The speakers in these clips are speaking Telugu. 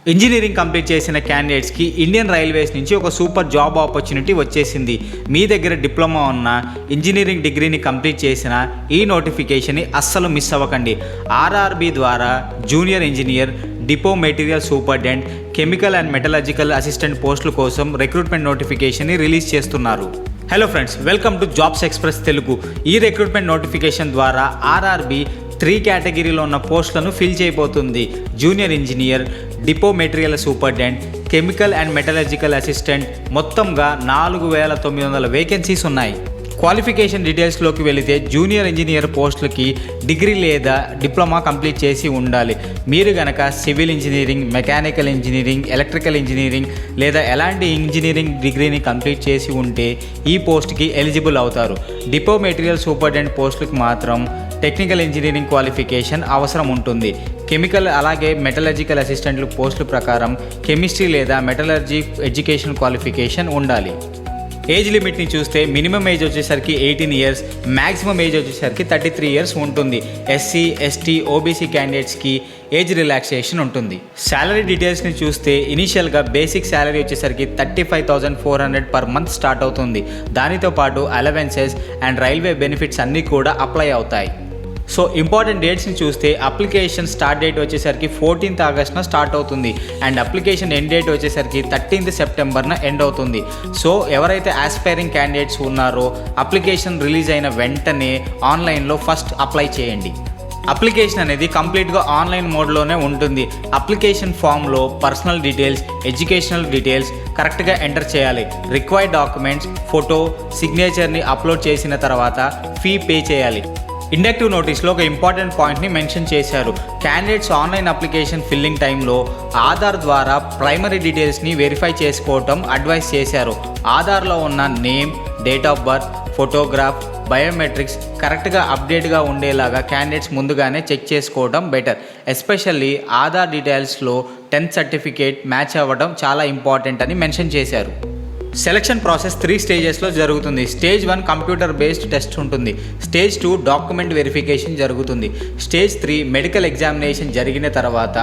ఇంజనీరింగ్ కంప్లీట్ చేసిన క్యాండిడేట్స్కి ఇండియన్ రైల్వేస్ నుంచి ఒక సూపర్ జాబ్ ఆపర్చునిటీ వచ్చేసింది. మీ దగ్గర డిప్లొమా ఉన్న ఇంజనీరింగ్ డిగ్రీని కంప్లీట్ చేసిన ఈ నోటిఫికేషన్ని అస్సలు మిస్ అవ్వకండి. ఆర్ఆర్బి ద్వారా junior engineer, depot material superintendent, chemical and metallurgical assistant పోస్టుల కోసం రిక్రూట్మెంట్ నోటిఫికేషన్ని రిలీజ్ చేస్తున్నారు. Hello friends, welcome to jobs express Telugu. ఈ రిక్రూట్మెంట్ నోటిఫికేషన్ ద్వారా ఆర్ఆర్బి 3 కేటగిరీలో ఉన్న పోస్టులను ఫిల్ చేయబోతుంది. Junior engineer, depot material superintendent, chemical and metallurgical assistant, మొత్తంగా 4900 వేకెన్సీస్ ఉన్నాయి. క్వాలిఫికేషన్ డీటెయిల్స్లోకి వెళితే జూనియర్ ఇంజనీర్ పోస్టులకి డిగ్రీ లేదా డిప్లొమా కంప్లీట్ చేసి ఉండాలి. మీరు గనక civil engineering, mechanical engineering, electrical engineering లేదా ఎలాంటి ఇంజనీరింగ్ డిగ్రీని కంప్లీట్ చేసి ఉంటే ఈ పోస్ట్కి ఎలిజిబుల్ అవుతారు. డిపో మెటీరియల్ సూపర్డెంట్ పోస్టులకు మాత్రం టెక్నికల్ ఇంజనీరింగ్ క్వాలిఫికేషన్ అవసరం ఉంటుంది. కెమికల్ అలాగే మెటలర్జికల్ అసిస్టెంట్ల పోస్టుల ప్రకారం కెమిస్ట్రీ లేదా మెటలర్జీ ఎడ్యుకేషన్ క్వాలిఫికేషన్ ఉండాలి. ఏజ్ లిమిట్ని చూస్తే మినిమం ఏజ్ వచ్చేసరికి 18 ఇయర్స్, మ్యాక్సిమం ఏజ్ వచ్చేసరికి 33 ఇయర్స్ ఉంటుంది. ఎస్సీ, ఎస్టీ, ఓబీసీ క్యాండిడేట్స్కి ఏజ్ రిలాక్సేషన్ ఉంటుంది. శాలరీ డీటెయిల్స్ని చూస్తే ఇనీషియల్గా బేసిక్ శాలరీ వచ్చేసరికి 35,400 పర్ మంత్ స్టార్ట్ అవుతుంది. దానితో పాటు అలవెన్సెస్ అండ్ రైల్వే బెనిఫిట్స్ అన్నీ కూడా అప్లై అవుతాయి. సో ఇంపార్టెంట్ డేట్స్ని చూస్తే అప్లికేషన్ స్టార్ట్ డేట్ వచ్చేసరికి 14th ఆగస్ట్న స్టార్ట్ అవుతుంది అండ్ అప్లికేషన్ ఎండ్ డేట్ వచ్చేసరికి 13th సెప్టెంబర్న ఎండ్ అవుతుంది. సో ఎవరైతే ఆస్పైరింగ్ క్యాండిడేట్స్ ఉన్నారో అప్లికేషన్ రిలీజ్ అయిన వెంటనే ఆన్లైన్లో ఫస్ట్ అప్లై చేయండి. అప్లికేషన్ అనేది కంప్లీట్గా ఆన్లైన్ మోడ్లోనే ఉంటుంది. అప్లికేషన్ ఫామ్లో పర్సనల్ డీటెయిల్స్, ఎడ్యుకేషనల్ డీటెయిల్స్ కరెక్ట్గా ఎంటర్ చేయాలి. రిక్వైర్డ్ డాక్యుమెంట్స్, ఫోటో, సిగ్నేచర్ని అప్లోడ్ చేసిన తర్వాత ఫీ పే చేయాలి. ఇండక్టివ్ నోటీస్లో ఒక ఇంపార్టెంట్ పాయింట్ని మెన్షన్ చేశారు. క్యాండిడేట్స్ ఆన్లైన్ అప్లికేషన్ ఫిల్లింగ్ టైంలో ఆధార్ ద్వారా ప్రైమరీ డీటెయిల్స్ని వెరిఫై చేసుకోవటం అడ్వైస్ చేశారు. ఆధార్లో ఉన్న name, date of birth, photograph, biometrics కరెక్ట్గా అప్డేట్గా ఉండేలాగా క్యాండిడేట్స్ ముందుగానే చెక్ చేసుకోవడం బెటర్. ఎస్పెషల్లీ ఆధార్ డీటెయిల్స్లో 10th సర్టిఫికేట్ మ్యాచ్ అవ్వడం చాలా ఇంపార్టెంట్ అని మెన్షన్ చేశారు. సెలక్షన్ ప్రాసెస్ 3 స్టేజెస్లో జరుగుతుంది. స్టేజ్ 1 కంప్యూటర్ బేస్డ్ టెస్ట్ ఉంటుంది. స్టేజ్ 2 డాక్యుమెంట్ వెరిఫికేషన్ జరుగుతుంది. స్టేజ్ 3 మెడికల్ ఎగ్జామినేషన్ జరిగిన తర్వాత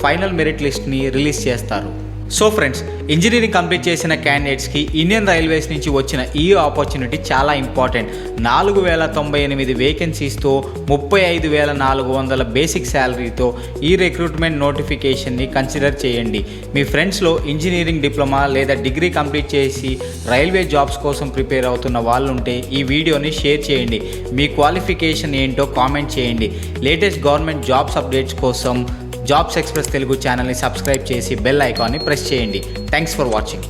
ఫైనల్ మెరిట్ లిస్ట్ని రిలీజ్ చేస్తారు. సో ఫ్రెండ్స్, ఇంజనీరింగ్ కంప్లీట్ చేసిన క్యాండిడేట్స్కి ఇండియన్ రైల్వేస్ నుంచి వచ్చిన ఈ ఆపర్చునిటీ చాలా ఇంపార్టెంట్. 4098 వేకెన్సీస్తో 35,400 బేసిక్ శాలరీతో ఈ రిక్రూట్మెంట్ నోటిఫికేషన్ని కన్సిడర్ చేయండి. మీ ఫ్రెండ్స్లో ఇంజనీరింగ్ డిప్లొమా లేదా డిగ్రీ కంప్లీట్ చేసి రైల్వే జాబ్స్ కోసం ప్రిపేర్ అవుతున్న వాళ్ళు ఉంటే ఈ వీడియోని షేర్ చేయండి. మీ క్వాలిఫికేషన్ ఏంటో కామెంట్ చేయండి. లేటెస్ట్ గవర్నమెంట్ జాబ్స్ అప్డేట్స్ కోసం జాబ్స్ ఎక్స్ప్రెస్ తెలుగు ఛానల్ని సబ్స్క్రైబ్ చేసి బెల్ ఐకాన్ని ప్రెస్ చేయండి. Thanks for watching.